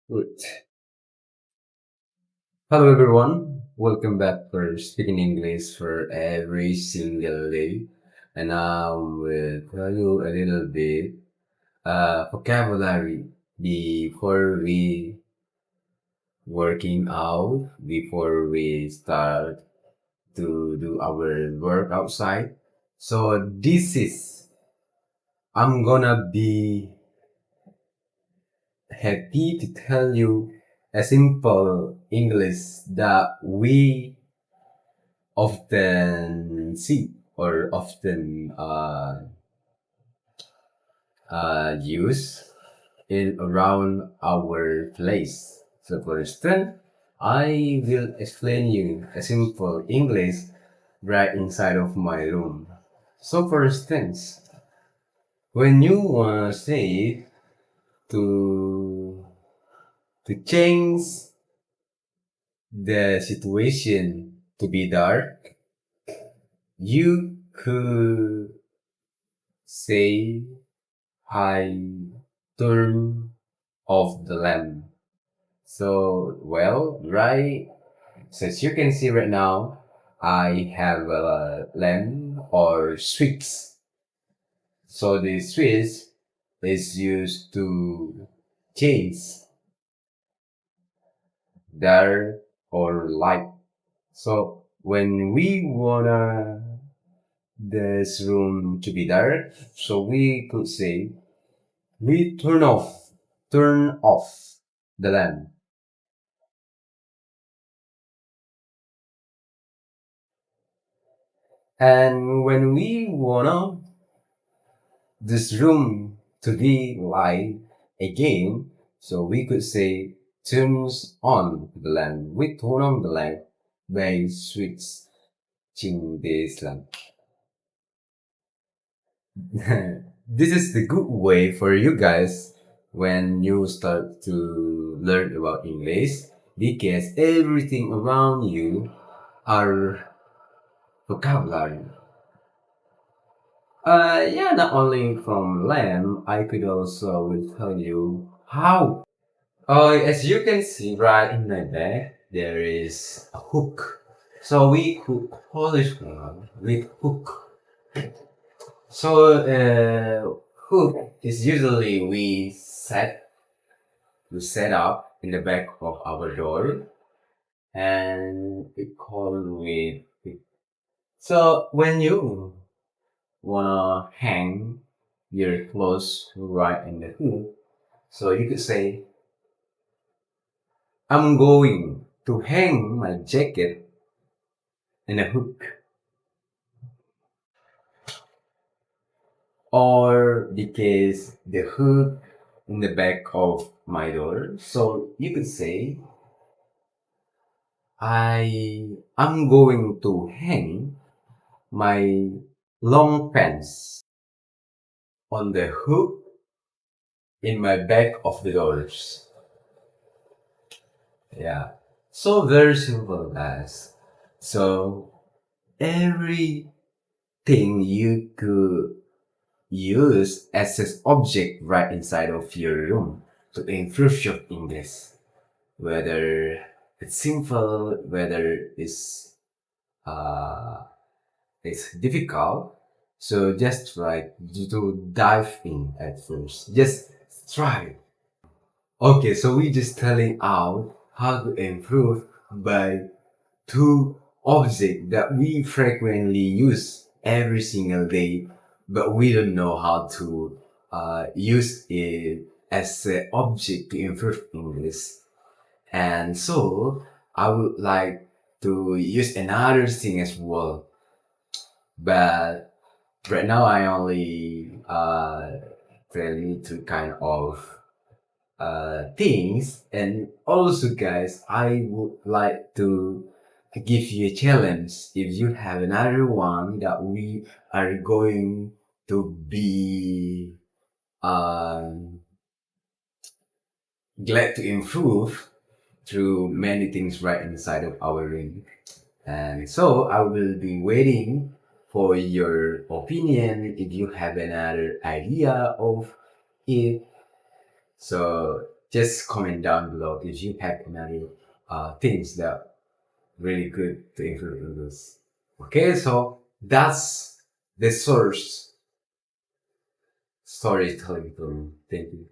Good. Hello everyone. Welcome back for speaking English for every single day. And I will tell you a little bit vocabulary before we working out, before we start to do our work outside. So this is I'm gonna be happy to tell you a simple English that we often see or often use in around our place. So for instance, I will explain you a simple English right inside of my room. So for instance, when you want to say to to change the situation to be dark, you could say I turn off the lamp. So, well, right, so as you can see right now, I have a lamp or switch. So the switch is used to change dark or light. So when we wanna this room to be dark, so we could say we turn off the lamp. And when we wanna this room to be light again, so we could say turns on the lamp. We turn on the lamp by switching this lamp. This is the good way for you guys when you start to learn about English because everything around you are vocabulary. Yeah, not only from lamb, I could also will tell you how. As you can see right in my bag, there is a hook. So we could polish one with hook. So hook is usually we set up in the back of our door and we call with hook. So when you wanna hang your clothes right in the hook, so you could say, I'm going to hang my jacket in a hook. Or because the hook in the back of my door. So you could say, I'm going to hang my long pants on the hook in my back of the doors. Yeah. So very simple guys. So everything you could use as an object right inside of your room to improve your English. Whether it's simple, whether uh, it's difficult. So just try to dive in at first. Just try. Okay, so we just telling out how to improve by two objects that we frequently use every single day, but we don't know how to use it as an object to improve English. And so I would like to use another thing as well, but right now I only tell you two kind of things. And also guys, I would like to give you a challenge if you have another one that we are going to be glad to improve through many things right inside of our ring. And so I will be waiting for your opinion if you have another idea of it. So Just comment down below if you have any things that really good to include in this. Okay, so that's the source storytelling for me. Thank you.